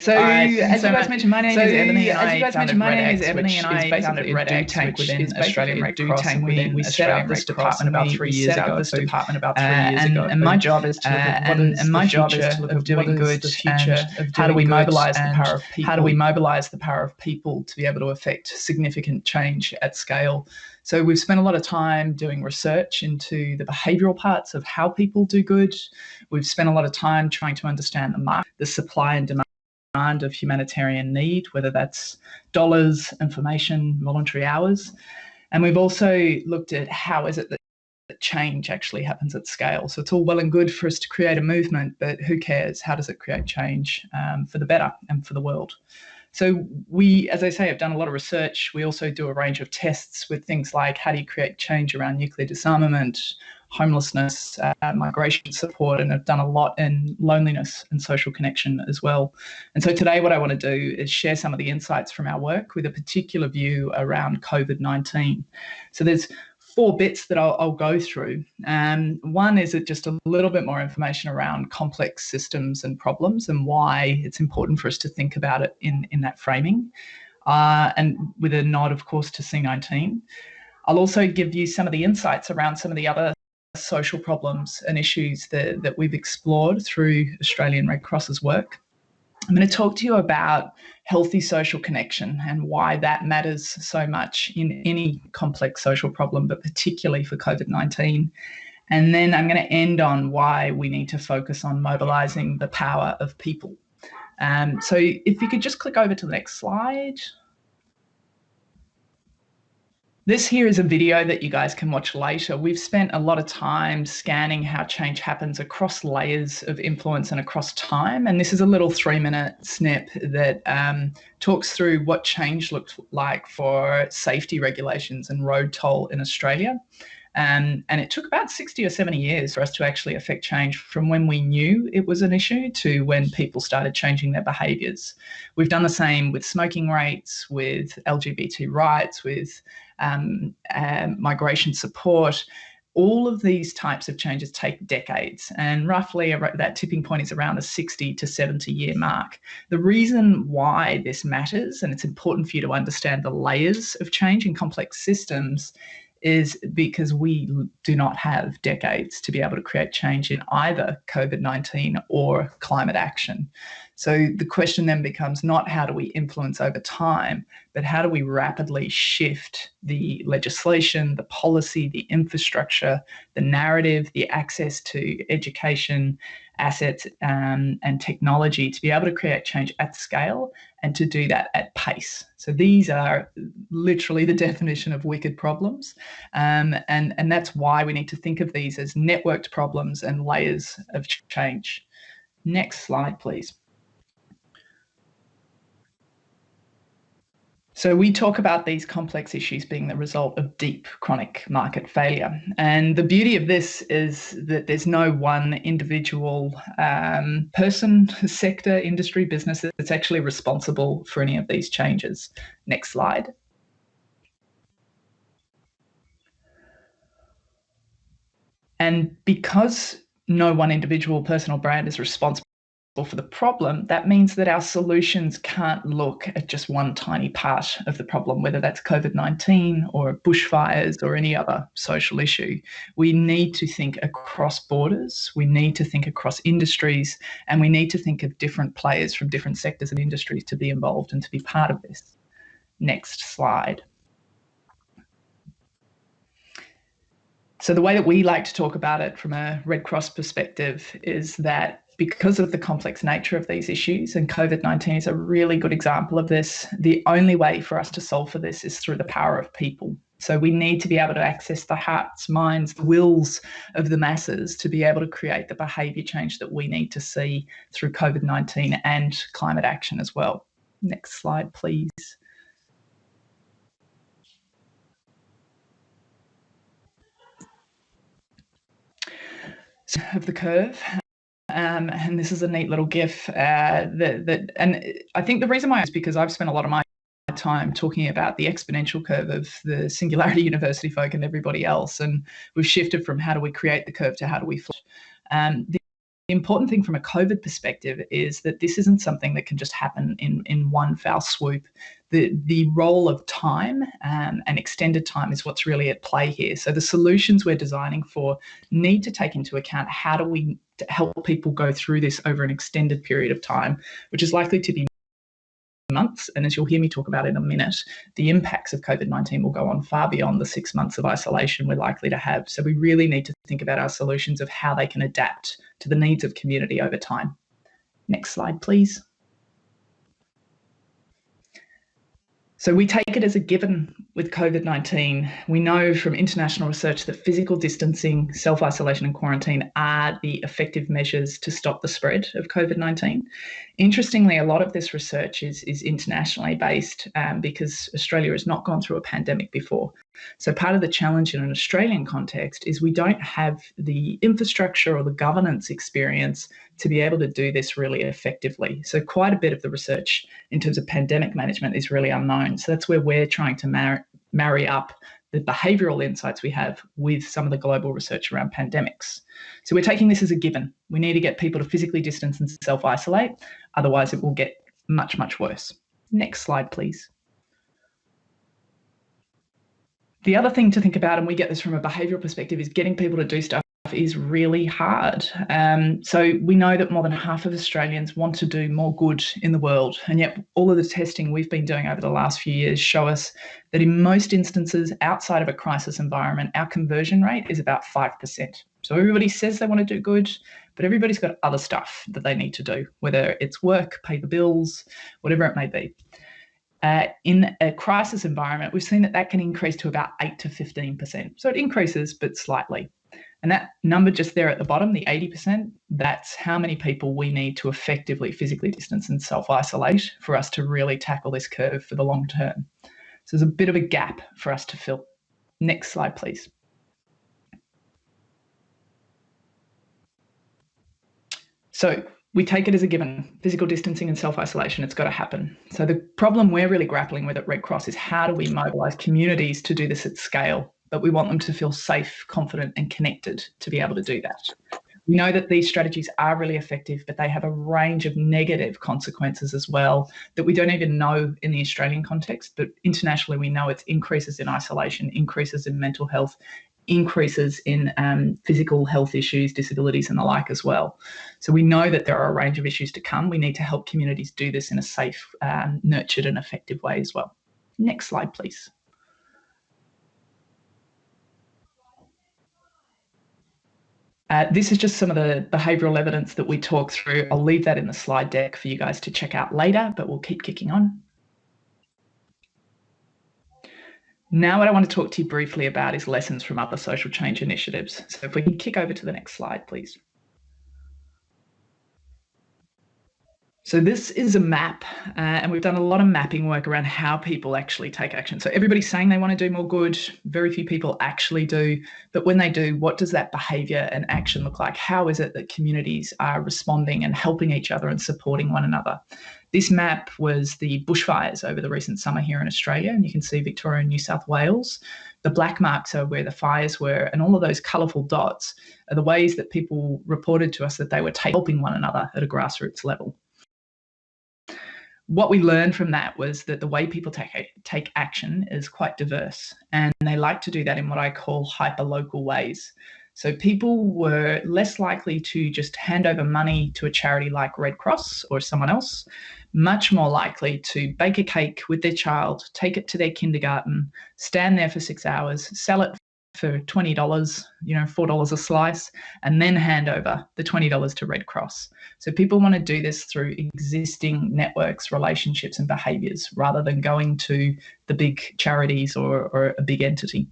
So, as you guys mentioned, my name is Ebony, and I founded RedX, which is basically a do tank within we set up this department about 3 years ago. And my job is to look at what is doing good, and how do we mobilize the power of people? How do we mobilize the power of people to be able to affect significant change at scale? So we've spent a lot of time doing research into the behavioral parts of how people do good. We've spent a lot of time trying to understand the market, the supply and demand of humanitarian need, whether that's dollars, information, voluntary hours. And we've also looked at how is it that change actually happens at scale. So it's all well and good for us to create a movement, but who cares? How does it create change for the better and for the world? So we, as I say, have done a lot of research. We also do a range of tests with things like how do you create change around nuclear disarmament, homelessness, migration support, and have done a lot in loneliness and social connection as well. And so today what I want to do is share some of the insights from our work with a particular view around COVID-19. So there's 4 bits that I'll go through. One is just a little bit more information around complex systems and problems and why it's important for us to think about it in that framing, and with a nod, of course, to C19. I'll also give you some of the insights around some of the other social problems and issues that we've explored through Australian Red Cross's work. I'm going to talk to you about healthy social connection and why that matters so much in any complex social problem, but particularly for COVID-19. And then I'm going to end on why we need to focus on mobilising the power of people. So if you could just click over to the next slide. This here is a video that you guys can watch later. We've spent a lot of time scanning how change happens across layers of influence and across time. And this is a little 3-minute snip that talks through what change looked like for safety regulations and road toll in Australia. And it took about 60 or 70 years for us to actually affect change from when we knew it was an issue to when people started changing their behaviours. We've done the same with smoking rates, with LGBT rights, with migration support. All of these types of changes take decades, and roughly that tipping point is around the 60 to 70 year mark. The reason why this matters, and it's important for you to understand the layers of change in complex systems, is because we do not have decades to be able to create change in either COVID-19 or climate action. So the question then becomes not how do we influence over time, but how do we rapidly shift the legislation, the policy, the infrastructure, the narrative, the access to education, assets, and technology to be able to create change at scale and to do that at pace. So these are literally the definition of wicked problems. And that's why we need to think of these as networked problems and layers of change. Next slide, please. So we talk about these complex issues being the result of deep chronic market failure. And the beauty of this is that there's no one individual person, sector, industry, business that's actually responsible for any of these changes. Next slide. And because no one individual person or brand is responsible for the problem, that means that our solutions can't look at just one tiny part of the problem, whether that's COVID-19 or bushfires or any other social issue. We need to think across borders, we need to think across industries, and we need to think of different players from different sectors and industries to be involved and to be part of this. Next slide. So the way that we like to talk about it from a Red Cross perspective is that because of the complex nature of these issues, and COVID-19 is a really good example of this, the only way for us to solve for this is through the power of people. So we need to be able to access the hearts, minds, the wills of the masses to be able to create the behaviour change that we need to see through COVID-19 and climate action as well. Next slide, please. So of the curve. And this is a neat little GIF and I think the reason why is because I've spent a lot of my time talking about the exponential curve of the Singularity University folk and everybody else, and we've shifted from how do we create the curve to how do we important thing from a COVID perspective is that this isn't something that can just happen in one foul swoop. The role of time and extended time is what's really at play here. So the solutions we're designing for need to take into account how do we help people go through this over an extended period of time, which is likely to be months. And as you'll hear me talk about in a minute, the impacts of COVID-19 will go on far beyond the 6 months of isolation we're likely to have. So we really need to think about our solutions of how they can adapt to the needs of community over time. Next slide, please. So we take it as a given with COVID-19. We know from international research that physical distancing, self-isolation and quarantine are the effective measures to stop the spread of COVID-19. Interestingly, a lot of this research is internationally based because Australia has not gone through a pandemic before. So part of the challenge in an Australian context is we don't have the infrastructure or the governance experience to be able to do this really effectively. So quite a bit of the research in terms of pandemic management is really unknown. So that's where we're trying to marry up the behavioural insights we have with some of the global research around pandemics. So we're taking this as a given. We need to get people to physically distance and self-isolate, otherwise it will get much, much worse. Next slide, please. The other thing to think about, and we get this from a behavioural perspective, is getting people to do stuff is really hard. So we know that more than half of Australians want to do more good in the world, and yet all of the testing we've been doing over the last few years show us that in most instances outside of a crisis environment, our conversion rate is about 5%. So everybody says they want to do good, but everybody's got other stuff that they need to do, whether it's work, pay the bills, whatever it may be. In a crisis environment, we've seen that can increase to about 8 to 15%. So it increases, but slightly. And that number just there at the bottom, the 80%, that's how many people we need to effectively physically distance and self-isolate for us to really tackle this curve for the long term. So there's a bit of a gap for us to fill. Next slide, please. So we take it as a given, physical distancing and self-isolation, it's got to happen. So the problem we're really grappling with at Red Cross is how do we mobilise communities to do this at scale, but we want them to feel safe, confident and connected to be able to do that. We know that these strategies are really effective, but they have a range of negative consequences as well that we don't even know in the Australian context, but internationally we know it's increases in isolation, increases in mental health, increases in physical health issues, disabilities and the like as well. So we know that there are a range of issues to come. We need to help communities do this in a safe, nurtured and effective way as well. Next slide, please. This is just some of the behavioural evidence that we talk through. I'll leave that in the slide deck for you guys to check out later, but we'll keep kicking on. Now what I want to talk to you briefly about is lessons from other social change initiatives. So if we can kick over to the next slide, please. So this is a map, and we've done a lot of mapping work around how people actually take action. So everybody's saying they want to do more good, very few people actually do, but when they do, what does that behaviour and action look like? How is it that communities are responding and helping each other and supporting one another? This map was the bushfires over the recent summer here in Australia, and you can see Victoria and New South Wales. The black marks are where the fires were, and all of those colourful dots are the ways that people reported to us that they were helping one another at a grassroots level. What we learned from that was that the way people take action is quite diverse, and they like to do that in what I call hyper-local ways. So people were less likely to just hand over money to a charity like Red Cross or someone else, much more likely to bake a cake with their child, take it to their kindergarten, stand there for 6 hours, sell it for $20, $4 a slice, and then hand over the $20 to Red Cross. So people want to do this through existing networks, relationships and behaviours rather than going to the big charities or a big entity.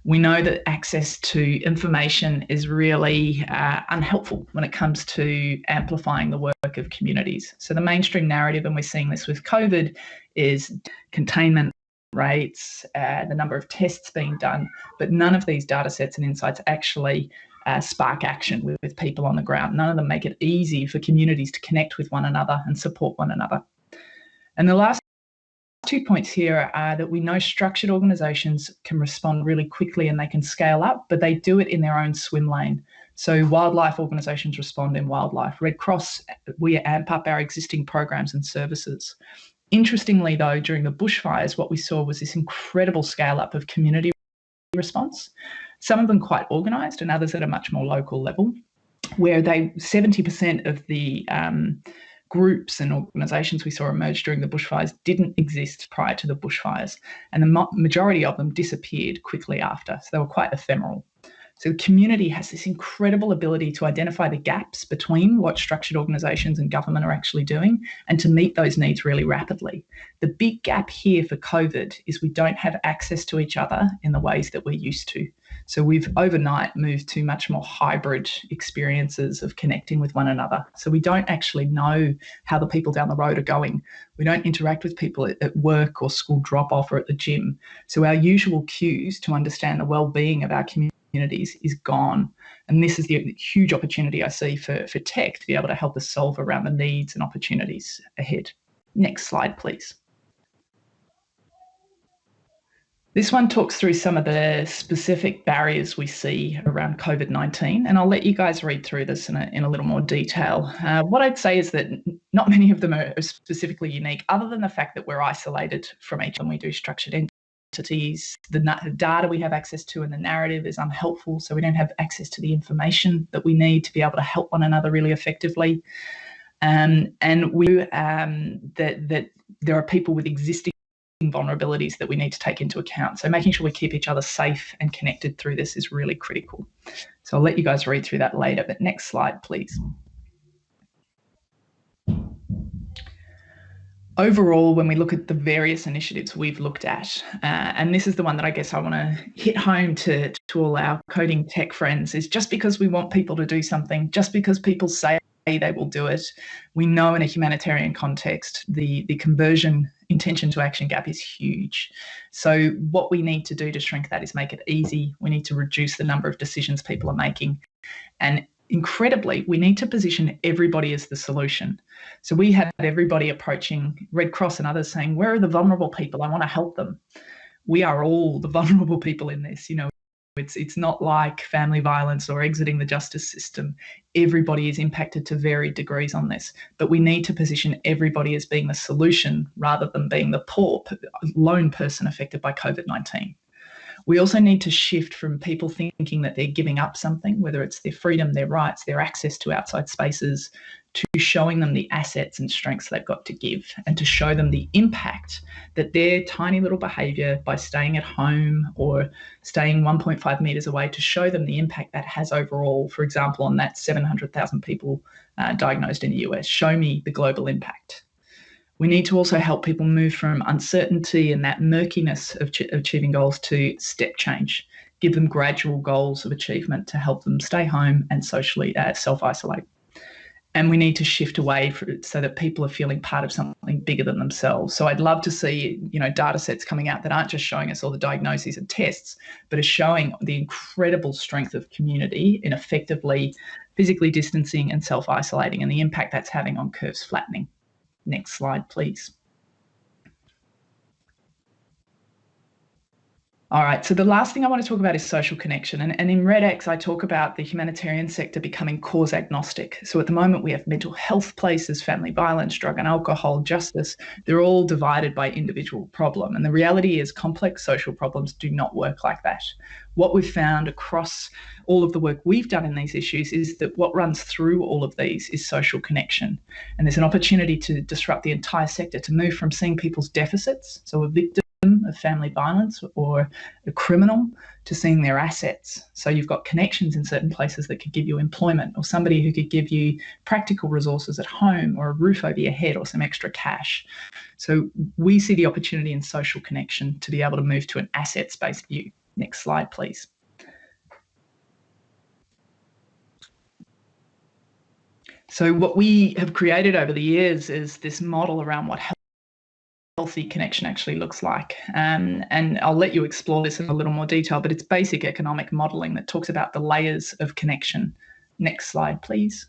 We know that access to information is really unhelpful when it comes to amplifying the work of communities. So the mainstream narrative, and we're seeing this with COVID, is containment rates, the number of tests being done, but none of these data sets and insights actually spark action with people on the ground. None of them make it easy for communities to connect with one another and support one another. And the last 2 points here are that we know structured organisations can respond really quickly and they can scale up, but they do it in their own swim lane. So wildlife organisations respond in wildlife. Red Cross, we amp up our existing programs and services. Interestingly, though, during the bushfires, what we saw was this incredible scale up of community response, some of them quite organised and others at a much more local level, where 70% of the groups and organisations we saw emerge during the bushfires didn't exist prior to the bushfires, and the majority of them disappeared quickly after, so they were quite ephemeral. So the community has this incredible ability to identify the gaps between what structured organisations and government are actually doing and to meet those needs really rapidly. The big gap here for COVID is we don't have access to each other in the ways that we're used to. So we've overnight moved to much more hybrid experiences of connecting with one another. So we don't actually know how the people down the road are going. We don't interact with people at work or school drop-off or at the gym. So our usual cues to understand the well-being of our communities is gone. And this is the huge opportunity I see for tech to be able to help us solve around the needs and opportunities ahead. Next slide, please. This one talks through some of the specific barriers we see around COVID-19, and I'll let you guys read through this in a little more detail. What I'd say is that not many of them are specifically unique, other than the fact that we're isolated from each other when we do structured entities. The data we have access to and the narrative is unhelpful, so we don't have access to the information that we need to be able to help one another really effectively. And that there are people with existing vulnerabilities that we need to take into account. So making sure we keep each other safe and connected through this is really critical. So I'll let you guys read through that later, but next slide, please. Overall, when we look at the various initiatives we've looked at, and this is the one that I guess I want to hit home to all our coding tech friends, is just because we want people to do something, just because people say they will do it, we know in a humanitarian context, the conversion intention to action gap is huge. So what we need to do to shrink that is make it easy. We need to reduce the number of decisions people are making. And incredibly, we need to position everybody as the solution. So we had everybody approaching Red Cross and others saying, where are the vulnerable people? I want to help them. We are all the vulnerable people in this. You know, it's not like family violence or exiting the justice system. Everybody is impacted to varied degrees on this, but we need to position everybody as being the solution rather than being the poor lone person affected by COVID-19. We also need to shift from people thinking that they're giving up something, whether it's their freedom, their rights, their access to outside spaces, to showing them the assets and strengths they've got to give, and to show them the impact that their tiny little behaviour by staying at home or staying 1.5 metres away, to show them the impact that has overall, for example, on that 700,000 people diagnosed in the US. Show me the global impact. We need to also help people move from uncertainty and that murkiness of achieving goals to step change, give them gradual goals of achievement to help them stay home and socially self-isolate. And we need to shift away so that people are feeling part of something bigger than themselves. So I'd love to see, data sets coming out that aren't just showing us all the diagnoses and tests, but are showing the incredible strength of community in effectively physically distancing and self-isolating, and the impact that's having on curves flattening. Next slide, please. All right, so the last thing I want to talk about is social connection. And in RedX, I talk about the humanitarian sector becoming cause agnostic. So at the moment, we have mental health places, family violence, drug and alcohol, justice. They're all divided by individual problem. And the reality is complex social problems do not work like that. What we've found across all of the work we've done in these issues is that what runs through all of these is social connection. And there's an opportunity to disrupt the entire sector, to move from seeing people's deficits, so a victim of family violence or a criminal, to seeing their assets. So you've got connections in certain places that could give you employment, or somebody who could give you practical resources at home, or a roof over your head, or some extra cash. So we see the opportunity in social connection to be able to move to an assets-based view. Next slide, please. So what we have created over the years is this model around what healthy connection actually looks like. And I'll let you explore this in a little more detail, but it's basic economic modelling that talks about the layers of connection. Next slide, please.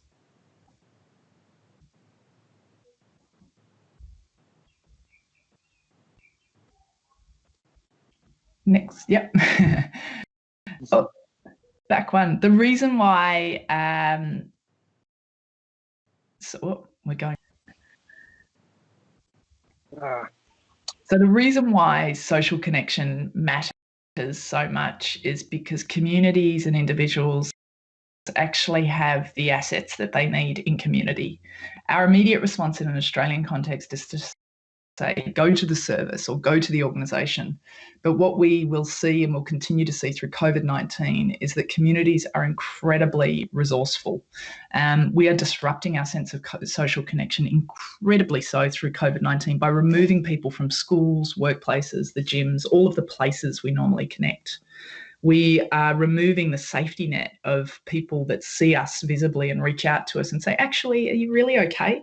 Next, yep. Oh, back one. The reason why, we're going. So the reason why social connection matters so much is because communities and individuals actually have the assets that they need in community. Our immediate response in an Australian context is to say, go to the service or go to the organisation. But what we will see and will continue to see through COVID-19 is that communities are incredibly resourceful. We are disrupting our sense of social connection incredibly so through COVID-19 by removing people from schools, workplaces, the gyms, all of the places we normally connect. We are removing the safety net of people that see us visibly and reach out to us and say, actually, are you really okay?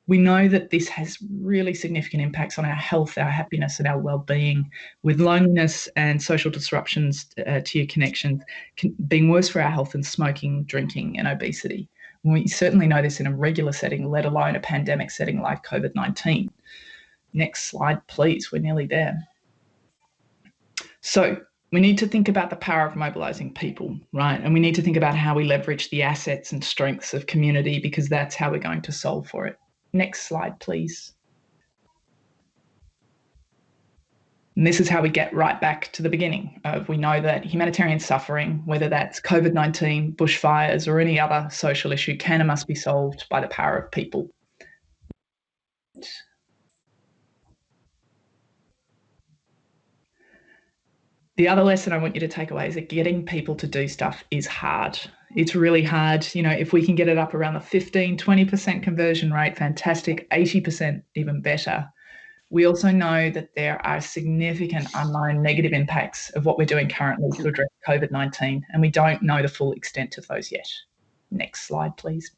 We know that this has really significant impacts on our health, our happiness, and our well-being, with loneliness and social disruptions to your connections being worse for our health than smoking, drinking, and obesity. We certainly know this in a regular setting, let alone a pandemic setting like COVID-19. Next slide, please. We're nearly there. So we need to think about the power of mobilising people, right? And we need to think about how we leverage the assets and strengths of community, because that's how we're going to solve for it. Next slide, please. And this is how we get right back to the beginning of, we know that humanitarian suffering, whether that's COVID-19, bushfires, or any other social issue, can and must be solved by the power of people. The other lesson I want you to take away is that getting people to do stuff is hard. It's really hard. You know, if we can get it up around the 15, 20% conversion rate, fantastic, 80% even better. We also know that there are significant unknown negative impacts of what we're doing currently to address COVID-19, and we don't know the full extent of those yet. Next slide, please.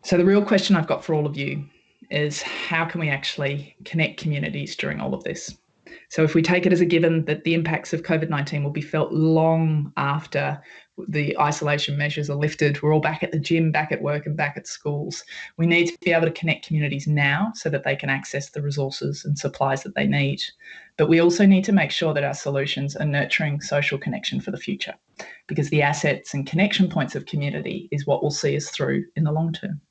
So the real question I've got for all of you is, how can we actually connect communities during all of this? So if we take it as a given that the impacts of COVID-19 will be felt long after the isolation measures are lifted, we're all back at the gym, back at work, and back at schools, we need to be able to connect communities now so that they can access the resources and supplies that they need. But we also need to make sure that our solutions are nurturing social connection for the future, because the assets and connection points of community is what will see us through in the long term.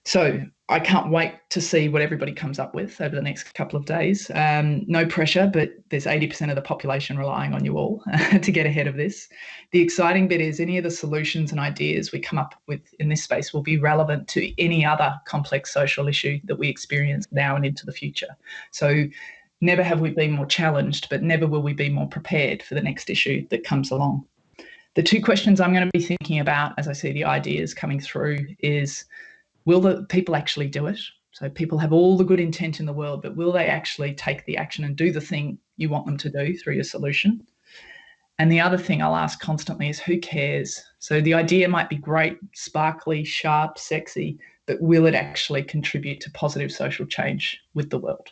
So I can't wait to see what everybody comes up with over the next couple of days. No pressure, but there's 80% of the population relying on you all to get ahead of this. The exciting bit is any of the solutions and ideas we come up with in this space will be relevant to any other complex social issue that we experience now and into the future. So never have we been more challenged, but never will we be more prepared for the next issue that comes along. The two questions I'm going to be thinking about as I see the ideas coming through is, will the people actually do it? So people have all the good intent in the world, but will they actually take the action and do the thing you want them to do through your solution? And the other thing I'll ask constantly is, who cares? So the idea might be great, sparkly, sharp, sexy, but will it actually contribute to positive social change with the world?